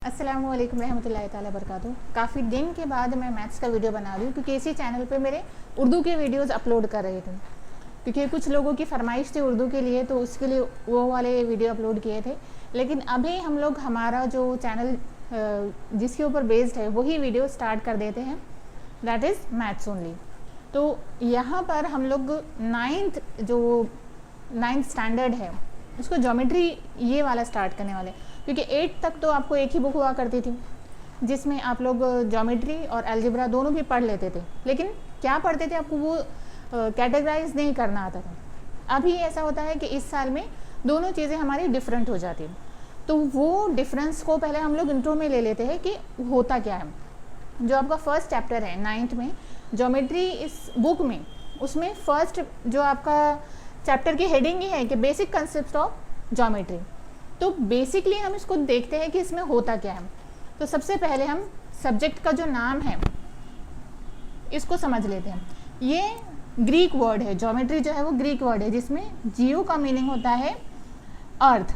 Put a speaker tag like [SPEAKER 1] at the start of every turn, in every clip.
[SPEAKER 1] अस्सलाम वालेकुम रहमतुल्लाहि ताला बरकातुहू। काफ़ी दिन के बाद मैं मैथ्स का वीडियो बना रही हूँ क्योंकि इसी चैनल पे मेरे उर्दू के वीडियोस अपलोड कर रहे थे, क्योंकि कुछ लोगों की फरमाइश थी उर्दू के लिए, तो उसके लिए वो वाले वीडियो अपलोड किए थे। लेकिन अभी हम लोग हमारा जो चैनल जिसके ऊपर बेस्ड है वही वीडियो स्टार्ट कर देते हैं, दैट इज़ मैथ्स ओनली। तो यहाँ पर हम लोग नाइन्थ स्टैंडर्ड है उसको ज्योमेट्री ये वाला स्टार्ट करने वाले, क्योंकि 8 तक तो आपको एक ही बुक हुआ करती थी जिसमें आप लोग ज्योमेट्री और अलजेब्रा दोनों भी पढ़ लेते थे, लेकिन क्या पढ़ते थे आपको वो कैटेगराइज नहीं करना आता था। अभी ऐसा होता है कि इस साल में दोनों चीज़ें हमारी डिफरेंट हो जाती हैं, तो वो डिफरेंस को पहले हम लोग इंट्रो में ले लेते हैं कि होता क्या है। जो आपका फर्स्ट चैप्टर है 9th में ज्योमेट्री इस बुक में, उसमें फर्स्ट जो आपका चैप्टर की हेडिंग ही है कि बेसिक कंसेप्ट ऑफ ज्योमेट्री। तो बेसिकली हम इसको देखते हैं कि इसमें होता क्या है। तो सबसे पहले हम सब्जेक्ट का जो नाम है इसको समझ लेते हैं। ये ग्रीक वर्ड है, ज्योमेट्री जो है वो ग्रीक वर्ड है जिसमें जियो का मीनिंग होता है अर्थ,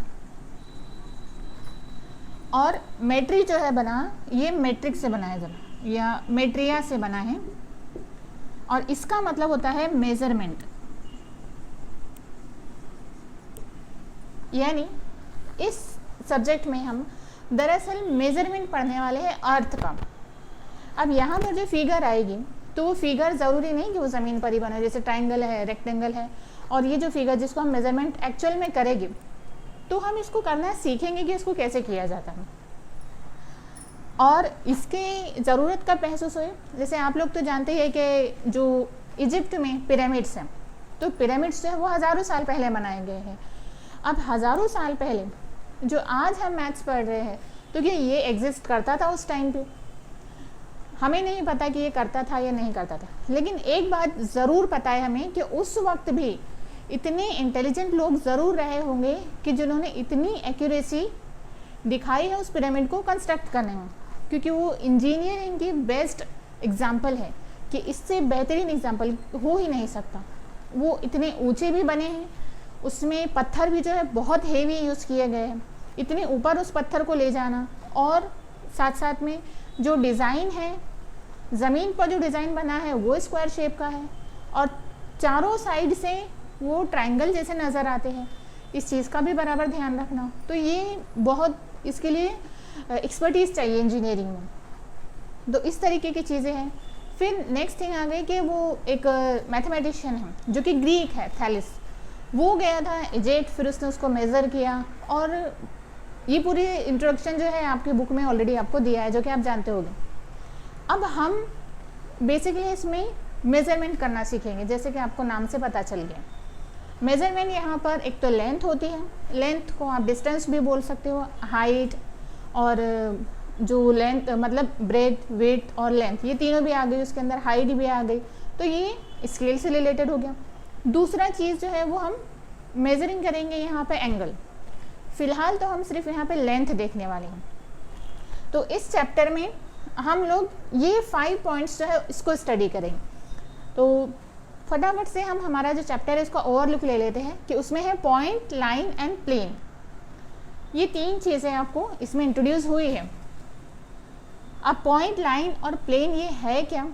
[SPEAKER 1] और मेट्री जो है बना, ये मेट्रिक से बना है जरा, या मेट्रिया से बना है, और इसका मतलब होता है मेजरमेंट। यानी इस सब्जेक्ट में हम दरअसल मेजरमेंट पढ़ने वाले हैं अर्थ का। अब यहाँ पर जो फिगर आएगी तो वो फिगर ज़रूरी नहीं कि वो ज़मीन पर ही बने, जैसे ट्रायंगल है, रेक्टेंगल है, और ये जो फिगर जिसको हम मेजरमेंट एक्चुअल में करेंगे तो हम इसको करना सीखेंगे कि इसको कैसे किया जाता है और इसकी ज़रूरत कब महसूस हुई। जैसे आप लोग तो जानते हैं कि जो इजिप्ट में पिरामिड्स हैं, तो पिरामिड्स जो है वो हज़ारों साल पहले बनाए गए हैं। अब हज़ारों साल पहले जो आज हम मैथ्स पढ़ रहे हैं, तो क्या ये एग्जिस्ट करता था उस टाइम पे? हमें नहीं पता कि ये करता था या नहीं करता था, लेकिन एक बात ज़रूर पता है हमें कि उस वक्त भी इतने इंटेलिजेंट लोग ज़रूर रहे होंगे कि जिन्होंने इतनी एक्यूरेसी दिखाई है उस पिरामिड को कंस्ट्रक्ट करने में, क्योंकि वो इंजीनियरिंग की बेस्ट एग्जाम्पल है कि इससे बेहतरीन एग्जाम्पल हो ही नहीं सकता। वो इतने ऊँचे भी बने हैं, उसमें पत्थर भी जो है बहुत हेवी यूज़ किए गए हैं, इतने ऊपर उस पत्थर को ले जाना, और साथ साथ में जो डिज़ाइन है, ज़मीन पर जो डिज़ाइन बना है वो स्क्वायर शेप का है, और चारों साइड से वो ट्रायंगल जैसे नज़र आते हैं। इस चीज़ का भी बराबर ध्यान रखना। तो ये बहुत, इसके लिए एक्सपर्टीज़ चाहिए इंजीनियरिंग में। तो इस तरीके की चीज़ें हैं। फिर नेक्स्ट थिंग आ गई कि वो एक मैथमेटिशियन है जो कि ग्रीक है, थैलिस। वो गया था इजिप्ट, फिर उसने उसको मेज़र किया, और ये पूरी इंट्रोडक्शन जो है आपकी बुक में ऑलरेडी आपको दिया है, जो कि आप जानते होंगे। अब हम बेसिकली इसमें मेज़रमेंट करना सीखेंगे, जैसे कि आपको नाम से पता चल गया। मेज़रमेंट यहाँ पर एक तो लेंथ होती है, लेंथ को आप डिस्टेंस भी बोल सकते हो, हाइट, और जो लेंथ मतलब ब्रेथ, वेट और लेंथ, ये तीनों भी आ गई, उसके अंदर हाइट भी आ गई, तो ये स्केल से रिलेटेड हो गया। दूसरा चीज़ जो है वो हम मेजरिंग करेंगे यहाँ पे एंगल। फ़िलहाल तो हम सिर्फ यहाँ पे लेंथ देखने वाले हैं। तो इस चैप्टर में हम लोग ये 5 पॉइंट्स जो है इसको स्टडी करेंगे। तो फटाफट से हम हमारा जो चैप्टर है इसका ओवरलुक ले लेते हैं कि उसमें है पॉइंट, लाइन एंड प्लेन। ये 3 चीज़ें आपको इसमें इंट्रोड्यूस हुई है। अब पॉइंट, लाइन और प्लेन ये है क्या?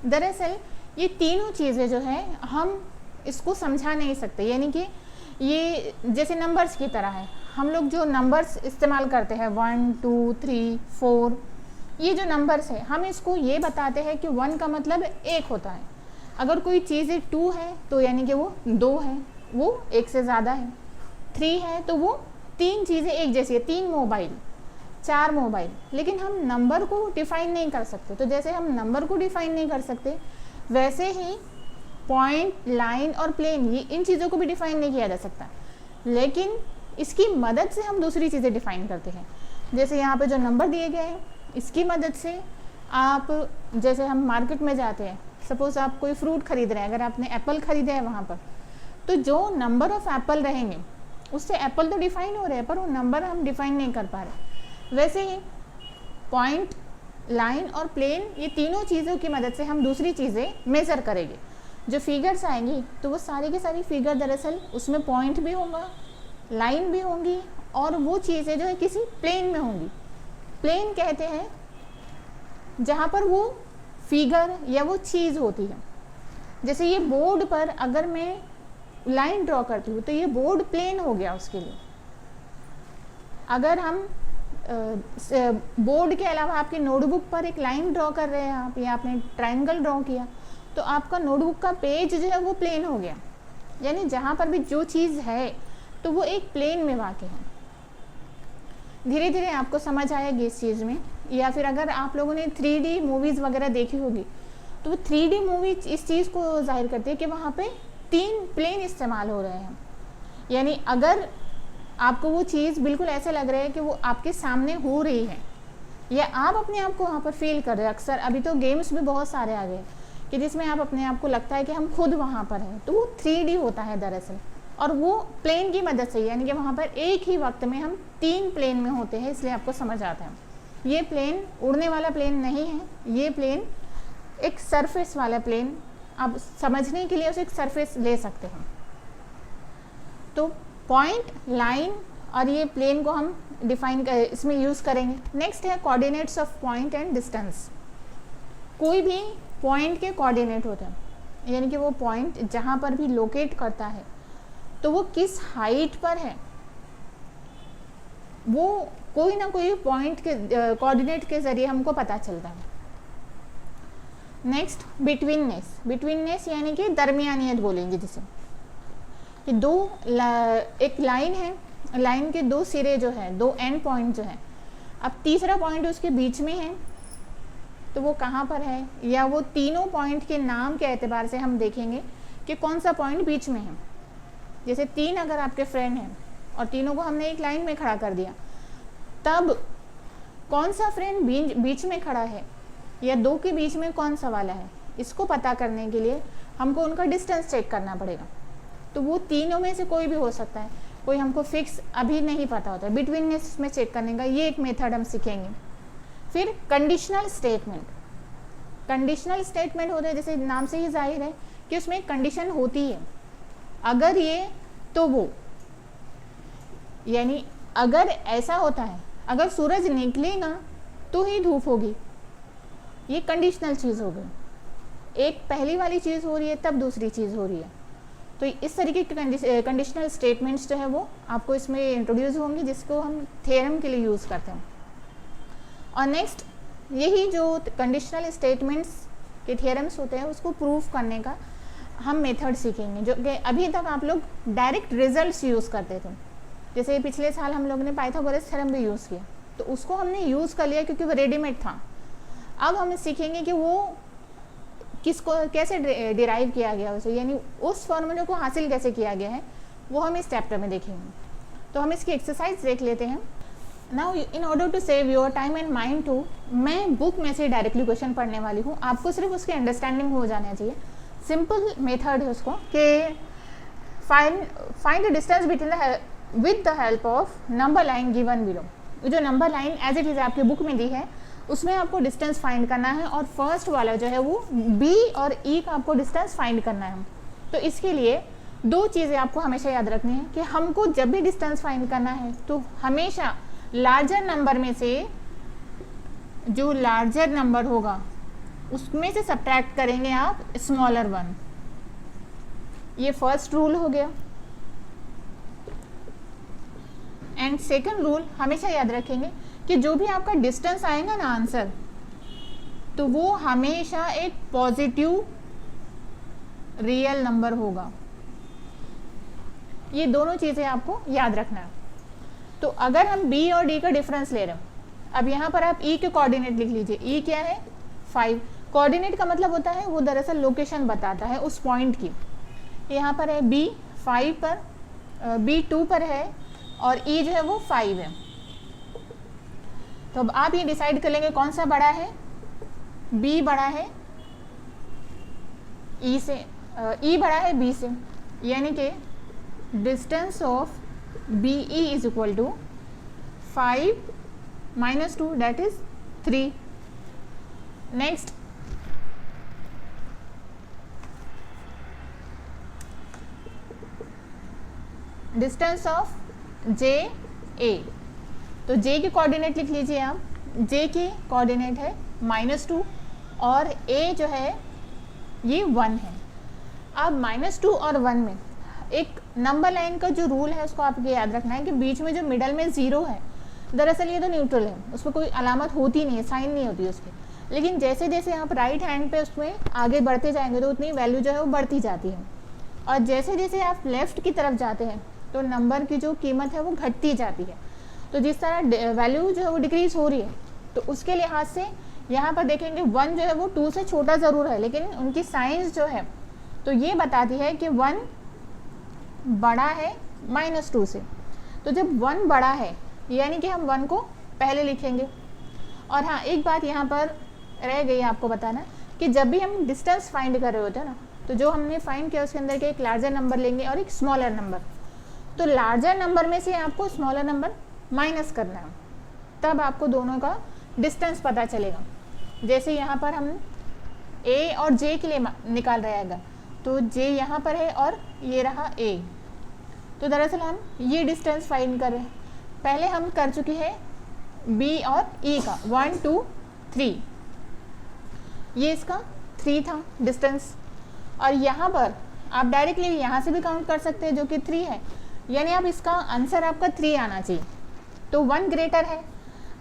[SPEAKER 1] दरअसल ये तीनों चीज़ें जो है हम इसको समझा नहीं सकते, यानी कि ये जैसे नंबर्स की तरह है। हम लोग जो नंबर्स इस्तेमाल करते हैं 1 2 3 4, ये जो नंबर्स है हम इसको ये बताते हैं कि 1 का मतलब 1 होता है। अगर कोई चीज़ 2 है तो यानी कि वो 2 है, वो 1 से ज़्यादा है। 3 है तो वो 3 चीज़ें एक जैसी है, 3 मोबाइल, 4 मोबाइल। लेकिन हम नंबर को डिफ़ाइन नहीं कर सकते। तो जैसे हम नंबर को डिफ़ाइन नहीं कर सकते, वैसे ही पॉइंट, लाइन और प्लेन, ये इन चीज़ों को भी डिफ़ाइन नहीं किया जा सकता, लेकिन इसकी मदद से हम दूसरी चीज़ें डिफ़ाइन करते हैं। जैसे यहाँ पे जो नंबर दिए गए हैं, इसकी मदद से आप, जैसे हम मार्केट में जाते हैं, सपोज़ आप कोई फ्रूट खरीद रहे हैं, अगर आपने एप्पल ख़रीदा है वहाँ पर, तो जो नंबर ऑफ़ एप्पल रहेंगे उससे एप्पल तो डिफ़ाइन हो रहे हैं, पर वो नंबर हम डिफ़ाइन नहीं कर पा रहे। वैसे ही पॉइंट, लाइन और प्लेन, ये तीनों चीज़ों की मदद से हम दूसरी चीज़ें मेज़र करेंगे। जो फिगर्स आएंगी तो वो सारी की सारी फिगर दरअसल उसमें पॉइंट भी होगा, लाइन भी होंगी, और वो चीज़ें जो है किसी प्लेन में होंगी। प्लेन कहते हैं जहाँ पर वो फिगर या वो चीज़ होती है। जैसे ये बोर्ड पर अगर मैं लाइन ड्रॉ करती हूँ तो ये बोर्ड प्लेन हो गया उसके लिए। अगर हम बोर्ड के अलावा आपके नोटबुक पर एक लाइन ड्रॉ कर रहे हैं आप, या आपने ट्रायंगल ड्रॉ किया, तो आपका नोटबुक का पेज जो है वो प्लेन हो गया। यानी जहाँ पर भी जो चीज़ है तो वो एक प्लेन में वाक़ई है। धीरे धीरे आपको समझ आएगी इस चीज़ में। या फिर अगर आप लोगों ने 3D मूवीज़ वगैरह देखी होगी तो वो 3D मूवी इस चीज़ को जाहिर करती है कि वहाँ पे 3 प्लेन इस्तेमाल हो रहे हैं। यानी अगर आपको वो चीज़ बिल्कुल ऐसे लग रहा है कि वो आपके सामने हो रही है, या आप अपने आप को वहाँ पर फील कर रहे हैं। अक्सर अभी तो गेम्स भी बहुत सारे आ गए कि जिसमें आप अपने आप को लगता है कि हम खुद वहाँ पर हैं, तो वो 3D होता है दरअसल, और वो प्लेन की मदद से, यानी कि वहाँ पर एक ही वक्त में हम 3 प्लेन में होते हैं, इसलिए आपको समझ आता है। ये प्लेन उड़ने वाला प्लेन नहीं है, ये प्लेन एक सरफेस वाला प्लेन, आप समझने के लिए उसे एक सरफेस ले सकते हैं। तो पॉइंट, लाइन और ये प्लेन को हम डिफाइन इसमें यूज़ करेंगे। नेक्स्ट है coordinates of point and distance. कोई भी पॉइंट के कोऑर्डिनेट होते हैं, यानी कि वो पॉइंट जहाँ पर भी लोकेट करता है तो वो किस हाइट पर है, वो कोई ना कोई पॉइंट के कोऑर्डिनेट के ज़रिए हमको पता चलता है। Next betweenness. बिटवीननेस यानी कि दरमियानियत बोलेंगे जिसे, कि एक लाइन है, लाइन के 2 सिरे जो है, 2 एंड पॉइंट जो है, अब तीसरा पॉइंट उसके बीच में है तो वो कहाँ पर है, या वो तीनों पॉइंट के नाम के एतबार से हम देखेंगे कि कौन सा पॉइंट बीच में है। जैसे 3 अगर आपके फ्रेंड हैं और तीनों को हमने एक लाइन में खड़ा कर दिया, तब कौन सा फ्रेंड बीच में खड़ा है या 2 के बीच में कौन सा वाला है, इसको पता करने के लिए हमको उनका डिस्टेंस चेक करना पड़ेगा। तो वो तीनों में से कोई भी हो सकता है, कोई हमको फिक्स अभी नहीं पता होता है। बिटवीननेस में चेक करने का ये एक मेथड हम सीखेंगे। फिर कंडीशनल स्टेटमेंट। कंडीशनल स्टेटमेंट होता है, जैसे नाम से ही जाहिर है कि उसमें एक कंडीशन होती है, अगर ये तो वो। यानी अगर ऐसा होता है, अगर सूरज निकलेगा तो ही धूप होगी, ये कंडीशनल चीज़ हो गई। एक पहली वाली चीज़ हो रही है तब दूसरी चीज़ हो रही है। तो इस तरीके के कंडीशनल स्टेटमेंट्स जो है वो आपको इसमें इंट्रोड्यूस होंगी, जिसको हम थ्योरम के लिए यूज़ करते हैं। और नेक्स्ट यही जो कंडीशनल स्टेटमेंट्स के थ्योरम्स होते हैं उसको प्रूफ करने का हम मेथड सीखेंगे, जो कि अभी तक आप लोग डायरेक्ट रिजल्ट्स यूज़ करते थे। जैसे पिछले साल हम लोगों ने पाइथागोरस थ्योरम भी यूज़ किया, तो उसको हमने यूज़ कर लिया क्योंकि वो रेडीमेड था। अब हम सीखेंगे कि वो किसको कैसे डिराइव किया गया उसे, यानी उस फॉर्मूले को हासिल कैसे किया गया है, वो हम इस चैप्टर में देखेंगे। तो हम इसकी एक्सरसाइज देख लेते हैं। Now in order to save your time and mind too, मैं बुक में से डायरेक्टली क्वेश्चन पढ़ने वाली हूँ, आपको सिर्फ उसकी अंडरस्टैंडिंग हो जाना चाहिए। सिंपल मेथड है उसको कि find the distance between with the help of number line given below. जो number line as it is आपकी बुक में दी है उसमें आपको डिस्टेंस फाइंड करना है, और फर्स्ट वाला जो है वो बी और ई का आपको डिस्टेंस फाइंड करना है। तो इसके लिए 2 चीज़ें आपको हमेशा याद रखनी है कि हमको जब भी डिस्टेंस फाइंड करना है तो हमेशा लार्जर नंबर में से जो लार्जर नंबर होगा उसमें से सब्ट्रैक्ट करेंगे आप स्मॉलर वन। ये फर्स्ट रूल हो गया। एंड सेकंड रूल हमेशा याद रखेंगे कि जो भी आपका डिस्टेंस आएगा ना आंसर, तो वो हमेशा एक पॉजिटिव रियल नंबर होगा। ये दोनों चीज़ें आपको याद रखना है। तो अगर हम बी और डी का डिफरेंस ले रहे हैं, अब यहाँ पर आप ई के कोऑर्डिनेट लिख लीजिए। ई क्या है? 5। कोऑर्डिनेट का मतलब होता है वो दरअसल लोकेशन बताता है उस पॉइंट की। यहाँ पर है बी 5 पर, बी 2 पर है, और ई जो है वो 5 है। तो अब आप ये डिसाइड कर लेंगे कौन सा बड़ा है, बी बड़ा है ई से, ई बड़ा है बी से, यानी कि distance of B E is equal to 5 - 2 that is 3। Next distance of J A, तो जे के कोऑर्डिनेट लिख लीजिए आप, जे के कोऑर्डिनेट है -2 और ए जो है ये 1 है। अब -2 और 1 में एक नंबर लाइन का जो रूल है उसको आपको याद रखना है कि बीच में जो मिडल में 0 है, दरअसल ये तो न्यूट्रल है, उस पर कोई अलामत होती नहीं है, साइन नहीं होती उसकी, लेकिन जैसे जैसे आप राइट हैंड पे उसमें आगे बढ़ते जाएंगे तो उतनी वैल्यू जो है वो बढ़ती जाती है, और जैसे जैसे आप लेफ़्ट की तरफ जाते हैं तो नंबर की जो कीमत है वो घटती जाती है। तो जिस तरह वैल्यू जो है वो डिक्रीज़ हो रही है, तो उसके लिहाज से यहाँ पर देखेंगे 1 जो है वो 2 से छोटा ज़रूर है, लेकिन उनकी साइंस जो है तो ये बताती है कि 1 बड़ा है -2 से। तो जब 1 बड़ा है यानी कि हम 1 को पहले लिखेंगे। और हाँ, एक बात यहाँ पर रह गई आपको बताना कि जब भी हम डिस्टेंस फाइंड कर रहे होते हैं ना, तो जो हमने फाइंड किया उसके अंदर के एक लार्जर नंबर लेंगे और एक स्मॉलर नंबर, तो लार्जर नंबर में से आपको स्मॉलर नंबर माइनस करना है, तब आपको दोनों का डिस्टेंस पता चलेगा। जैसे यहाँ पर हम ए और जे के लिए निकाल रहे हैं, तो जे यहाँ पर है और ये रहा ए, तो दरअसल हम ये डिस्टेंस फाइंड कर रहे हैं। पहले हम कर चुके हैं बी और ई का 1 2 3, ये इसका 3 था डिस्टेंस, और यहाँ पर आप डायरेक्टली यहाँ से भी काउंट कर सकते हैं जो कि 3 है, यानी अब इसका आंसर आपका 3 आना चाहिए, तो 1 ग्रेटर है।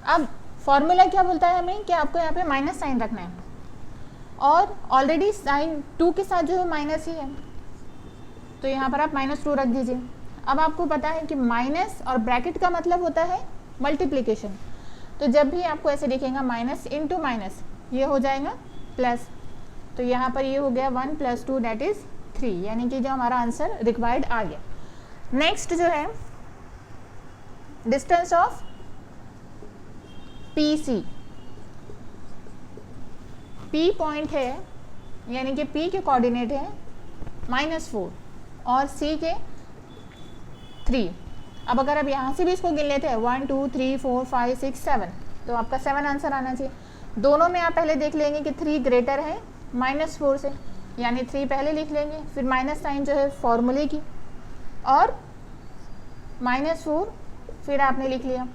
[SPEAKER 1] अब फॉर्मूला क्या बोलता है हमें कि आपको यहाँ पे माइनस साइन रखना है, और ऑलरेडी साइन 2 के साथ जो है माइनस ही है, तो यहाँ पर आप -2 रख दीजिए। अब आपको पता है कि माइनस और ब्रैकेट का मतलब होता है मल्टीप्लिकेशन, तो जब भी आपको ऐसे दिखेगा माइनस इंटू माइनस, ये हो जाएगा प्लस, तो यहाँ पर ये हो गया 1 + 2 दैट इज़ 3, यानी कि जो हमारा आंसर रिक्वायर्ड आ गया। नेक्स्ट जो है distance of P C, P point है यानी कि पी के कोऑर्डिनेट है -4 और सी के 3। अब अगर आप यहाँ से भी इसको गिन लेते हैं 1 2 3 4 5 6 7, तो आपका 7 आंसर आना चाहिए। दोनों में आप पहले देख लेंगे कि 3 ग्रेटर है -4 से, यानी 3 पहले लिख लेंगे, फिर माइनस साइन जो है फॉर्मूले की, और -4 फिर आपने लिख लिया।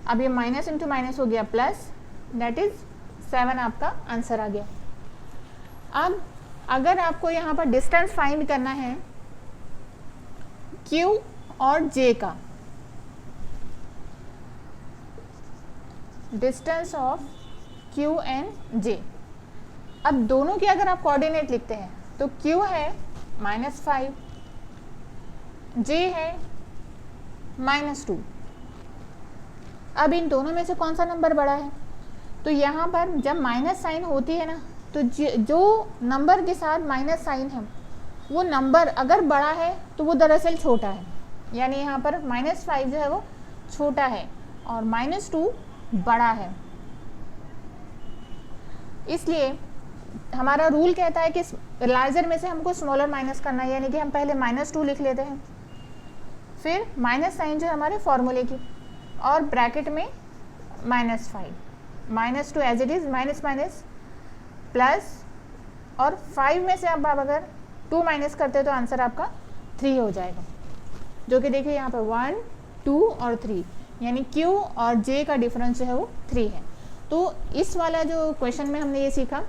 [SPEAKER 1] अब ये माइनस इंटू माइनस हो गया प्लस, दैट इज़ 7 आपका आंसर आ गया। अब अगर आपको यहाँ पर डिस्टेंस फाइंड करना है Q और J का, distance of Q and J, अब दोनों के अगर आप कोऑर्डिनेट लिखते हैं तो Q है -5, J है -2। अब इन दोनों में से कौन सा नंबर बड़ा है, तो यहाँ पर जब माइनस साइन होती है ना, तो जो नंबर के साथ माइनस साइन है वो नंबर अगर बड़ा है तो वो दरअसल छोटा है, यानी यहाँ पर -5 जो है वो छोटा है और -2 बड़ा है। इसलिए हमारा रूल कहता है कि लार्जर में से हमको स्मॉलर माइनस करना है, यानी कि हम पहले -2 लिख लेते हैं, फिर माइनस साइन जो है हमारे फॉर्मूले की, और ब्रैकेट में -5, -2 as it is, minus minus plus, और 5 में से आप अगर 2 माइनस करते हो तो आंसर आपका 3 हो जाएगा, जो कि देखिए यहाँ पर 1 2 और 3, यानी Q और J का डिफरेंस जो है वो 3 है। तो इस वाला जो क्वेश्चन में हमने ये सीखा,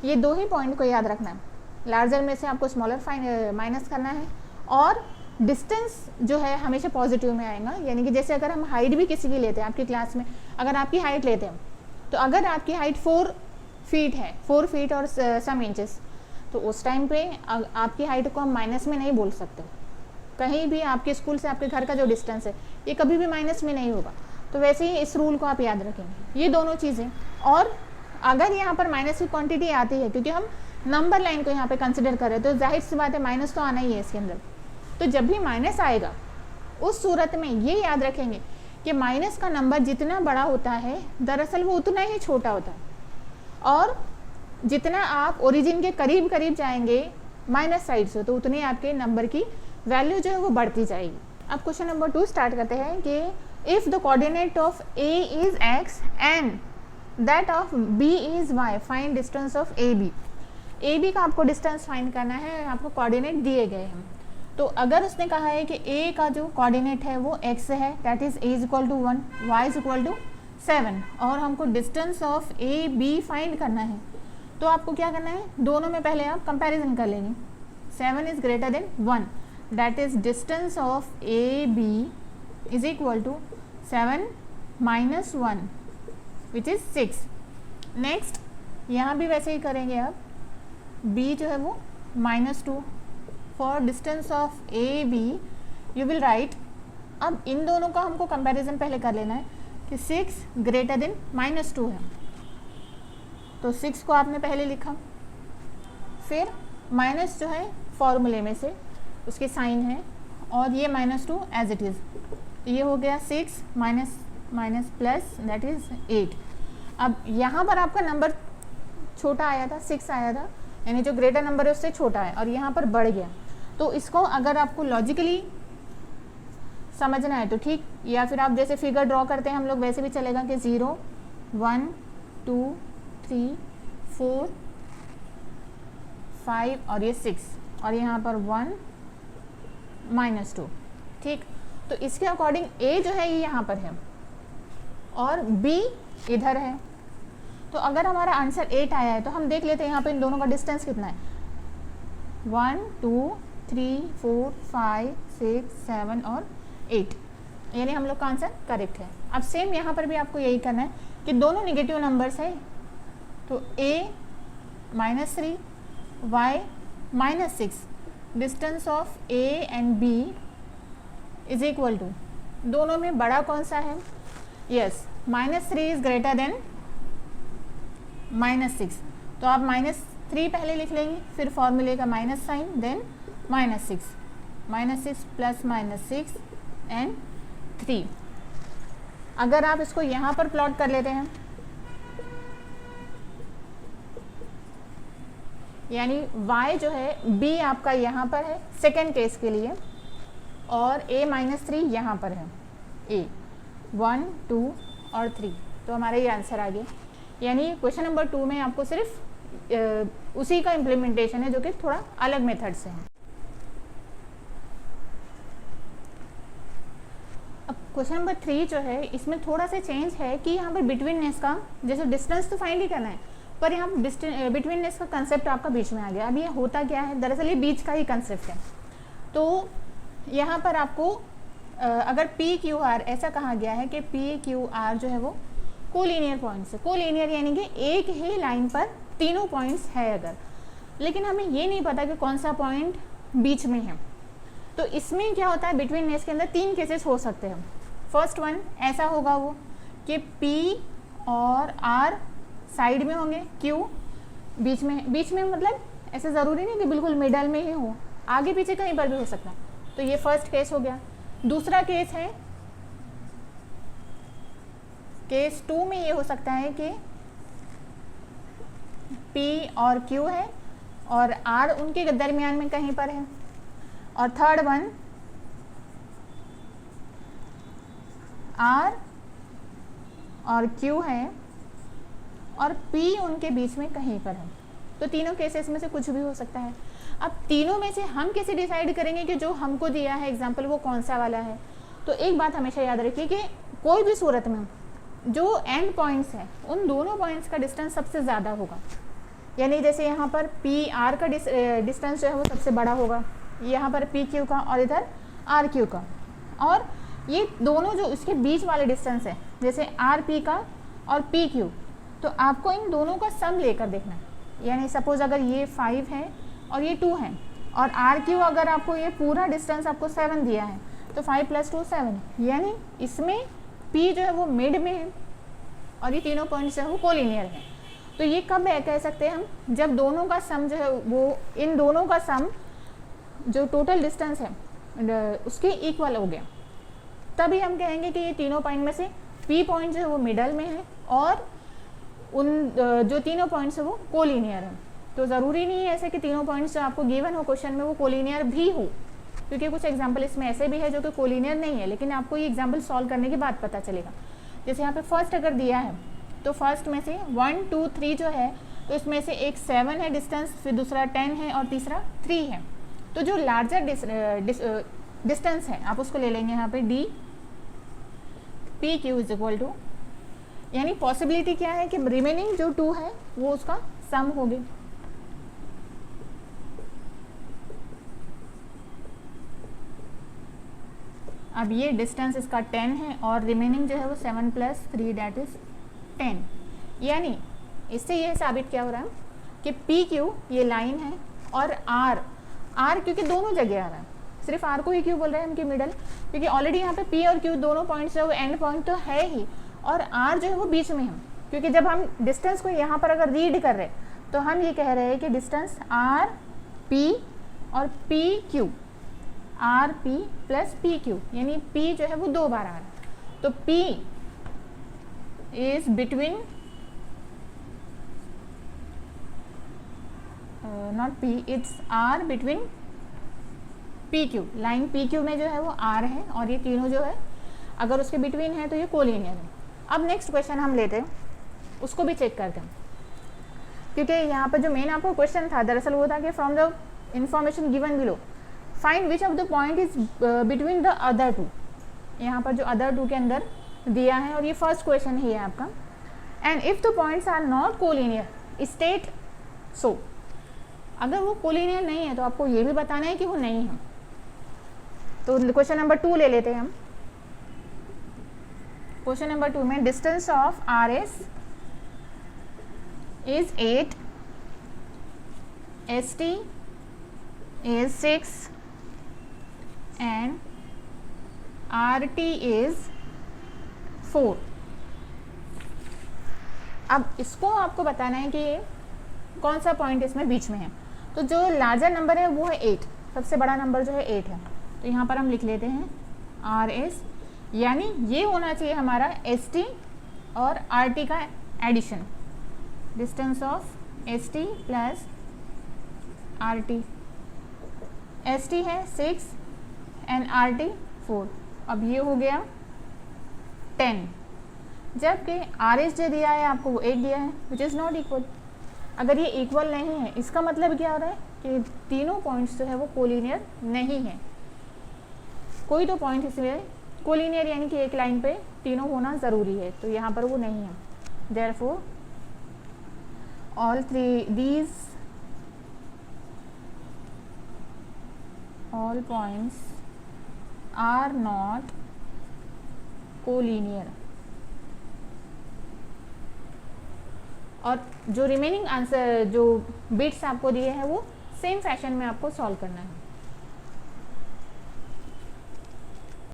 [SPEAKER 1] ये 2 ही पॉइंट को याद रखना है, लार्जर में से आपको स्मॉलर माइनस करना है, और डिस्टेंस जो है हमेशा पॉजिटिव में आएगा, यानी कि जैसे अगर हम हाइट भी किसी की लेते हैं आपकी क्लास में, अगर आपकी हाइट लेते हैं तो अगर आपकी हाइट 4 फीट है, 4 फीट और सम इंचेस, तो उस टाइम पे आपकी हाइट को हम माइनस में नहीं बोल सकते। कहीं भी आपके स्कूल से आपके घर का जो डिस्टेंस है ये कभी भी माइनस में नहीं होगा, तो वैसे ही इस रूल को आप याद रखेंगे, ये दोनों चीज़ें। और अगर यहाँ पर माइनस की क्वांटिटी आती है, क्योंकि हम नंबर लाइन को यहाँ पे कंसिडर कर रहे हैं, तो जाहिर सी बात है माइनस तो आना ही है इसके अंदर, तो जब भी माइनस आएगा उस सूरत में ये याद रखेंगे कि माइनस का नंबर जितना बड़ा होता है दरअसल वो उतना ही छोटा होता है, और जितना आप ओरिजिन के करीब करीब जाएंगे माइनस साइड से, तो उतनी आपके नंबर की वैल्यू जो है वो बढ़ती जाएगी। अब क्वेश्चन नंबर 2 स्टार्ट करते हैं कि if the coordinate of A is x and that of B is y, find distance of A B का आपको डिस्टेंस फाइंड करना है, आपको कोऑर्डिनेट दिए गए हैं। तो अगर उसने कहा है कि A का जो कोऑर्डिनेट है वो x है, दैट इज़ a = 1, y = 7 और हमको distance of A B find करना है, तो आपको क्या करना है, दोनों में पहले आप कंपैरिजन कर लेंगे। 7 is greater than 1, that is distance of A B is equal to 7 minus 1 which is 6। Next यहाँ भी वैसे ही करेंगे आप, b जो है वो -2 for distance of A B you will write. अब इन दोनों का हमको कंपैरिजन पहले कर लेना है कि 6 ग्रेटर देन -2 है, तो 6 को आपने पहले लिखा, फिर माइनस जो है फॉर्मूले में से उसके साइन है, और ये -2 एज इट इज़, ये हो गया 6 minus minus plus that is 8। अब यहाँ पर आपका नंबर छोटा आया था, 6 आया था, यानी जो ग्रेटर नंबर है उससे छोटा है, और यहाँ पर बढ़ गया। तो इसको अगर आपको लॉजिकली समझना है तो ठीक, या फिर आप जैसे फिगर ड्रॉ करते हैं हम लोग वैसे भी चलेगा कि 0 1 2 3 4 5 और ये 6 और यहाँ पर 1 -2, ठीक। तो इसके अकॉर्डिंग a जो है ये यहाँ पर है और b इधर है। तो अगर हमारा आंसर 8 आया है तो हम देख लेते हैं यहाँ पे इन दोनों का डिस्टेंस कितना है, 1 2 3 4 5 6 7 और 8, यानी हम लोग का आंसर करेक्ट है। अब सेम यहाँ पर भी आपको यही करना है कि दोनों नेगेटिव नंबर्स है, तो a -3 y -6, distance of a and b is equal to, दोनों में बड़ा कौन सा है, यस -3 इज ग्रेटर देन -6, तो आप -3 पहले लिख लेंगे, फिर फॉर्मूले का minus sign, then -6 plus -6 and 3। अगर आप इसको यहाँ पर प्लॉट कर लेते हैं, यानी y जो है b आपका यहाँ पर है सेकेंड केस के लिए, और a -3 यहाँ पर है, a 1 2 और 3, तो हमारा ये आंसर आ गया। यानी क्वेश्चन नंबर 2 में आपको सिर्फ उसी का इम्प्लीमेंटेशन है जो कि थोड़ा अलग मेथड से है। अब क्वेश्चन नंबर 3 जो है इसमें थोड़ा सा चेंज है कि यहाँ पर बिटवीननेस का, जैसे डिस्टेंस तो फाइंड ही करना है, पर यहाँ बिटवीननेस का कंसेप्ट आपका बीच में आ गया। अब ये होता क्या है, दरअसल ये बीच का ही कंसेप्ट है। तो यहाँ पर आपको अगर PQR ऐसा कहा गया है कि PQR जो है वो कोलिनियर पॉइंट्स है, कोलिनियर यानी कि एक ही लाइन पर तीनों पॉइंट्स है अगर, लेकिन हमें ये नहीं पता कि कौन सा पॉइंट बीच में है। तो इसमें क्या होता है, बिटवीननेस के अंदर 3 केसेस हो सकते हैं। फर्स्ट वन ऐसा होगा वो कि P और R साइड में होंगे, Q बीच में मतलब ऐसे ज़रूरी नहीं कि बिल्कुल मिडल में ही हो, आगे पीछे कहीं पर भी हो सकता है। तो ये फर्स्ट केस हो गया। दूसरा केस है, केस 2 में ये हो सकता है कि P और Q है और R उनके दरमियान में कहीं पर है। और थर्ड वन R और Q है और P उनके बीच में कहीं पर है। तो तीनों केसेस में से कुछ भी हो सकता है। अब तीनों में से हम कैसे डिसाइड करेंगे कि जो हमको दिया है एग्जाम्पल वो कौन सा वाला है। तो एक बात हमेशा याद रखिए कि कोई भी सूरत में जो एंड पॉइंट्स है उन दोनों पॉइंट्स का डिस्टेंस सबसे ज़्यादा होगा। यानी जैसे यहाँ पर पी आर का डिस्टेंस जो है वो सबसे बड़ा होगा, यहाँ पर पी क्यू का और इधर आर क्यू का। और ये दोनों जो इसके बीच वाले डिस्टेंस है जैसे आर पी का और पी क्यू, तो आपको इन दोनों का सम लेकर देखना है। यानी सपोज अगर ये 5 है और ये 2 है और आर क्यू अगर आपको ये पूरा डिस्टेंस आपको 7 दिया है तो 5 + 2 7, यानी इसमें P जो है वो मिड में है और ये तीनों पॉइंट्स जो है वो कोलिनियर है। तो ये कब कह सकते हैं हम, जब दोनों का सम जो है वो इन दोनों का सम जो टोटल डिस्टेंस है उसके इक्वल हो गया, तभी हम कहेंगे कि ये तीनों पॉइंट में से P पॉइंट जो है वो मिडल में है और उन जो तीनों पॉइंट्स है वो कोलिनियर है। तो ज़रूरी नहीं है ऐसे कि तीनों पॉइंट्स जो आपको गिवन हो क्वेश्चन में वो कोलिनियर भी हो, क्योंकि कुछ एग्जाम्पल इसमें ऐसे भी है जो कि कोलिनियर नहीं है, लेकिन आपको ये एग्जाम्पल सॉल्व करने के बाद पता चलेगा। जैसे यहाँ पे फर्स्ट अगर दिया है तो फर्स्ट में से 1 2 3 जो है तो इसमें से एक 7 है डिस्टेंस, फिर दूसरा 10 है और तीसरा 3 है। तो जो लार्जर डिस्टेंस है आप उसको ले लेंगे यहाँ पे D P Q = यानी पॉसिबिलिटी क्या है कि रिमेनिंग जो 2 है वो उसका सम होगी। अब ये डिस्टेंस इसका 10 है और रिमेनिंग जो है वो 7 + 3 दैट इज 10। यानी इससे ये साबित क्या हो रहा है कि पी क्यू ये लाइन है और आर क्योंकि दोनों जगह आ रहा है, सिर्फ आर को ही क्यों बोल रहे हैं हम कि मिडल, क्योंकि ऑलरेडी यहाँ पे पी और क्यू दोनों पॉइंट्स है वो एंड पॉइंट तो है ही, और आर जो है वो बीच में है। क्योंकि जब हम डिस्टेंस को यहाँ पर अगर रीड कर रहे हैं तो हम ये कह रहे हैं कि डिस्टेंस आर पी और P Q, R P plus P Q, यानी पी जो है वो 2 बार आ रहा है। तो P is between not P, it's R between P Q. Line P Q में जो है वो आर है और ये तीनों जो है अगर उसके बिटवीन है तो ये कोलिनियर है। अब नेक्स्ट क्वेश्चन हम लेते हैं, उसको भी चेक करते हैं, क्योंकि यहाँ पर जो मेन आपको क्वेश्चन था दरअसल वो था कि from the information given below find which of the point is between the other 2। यहाँ पर जो अदर 2 के अंदर दिया है और ये फर्स्ट क्वेश्चन ही है आपका। And if the points are not collinear state so, अगर वो कोलिनियर नहीं है तो आपको ये भी बताना है कि वो नहीं है। तो क्वेश्चन नंबर 2 ले लेते हैं हम। क्वेश्चन नंबर 2 में distance of R S is 8, S T is 6 and R T is 4। अब इसको आपको बताना है कि ये कौन सा पॉइंट इसमें बीच में है। तो जो लार्जर नंबर है वो है 8, सबसे बड़ा नंबर जो है 8 है। तो यहाँ पर हम लिख लेते हैं आर एस, यानी ये होना चाहिए हमारा एस टी और आर टी का addition, distance of S T plus R T. S T है 6 एंड आर टी 4। अब ये हो गया 10, जबकि आर एस जो दिया है आपको वो 8 दिया है विच इज़ नॉट इक्वल। अगर ये इक्वल नहीं है इसका मतलब क्या हो रहा है कि तीनों पॉइंट्स जो है वो कोलिनियर नहीं है। कोई तो पॉइंट इसमें कोलिनियर यानी कि एक लाइन पे तीनों होना ज़रूरी है, तो यहाँ पर वो नहीं है। Therefore all points are not collinear. और जो रिमेनिंग आंसर जो बिट्स आपको दिए हैं वो सेम फैशन में आपको सॉल्व करना है।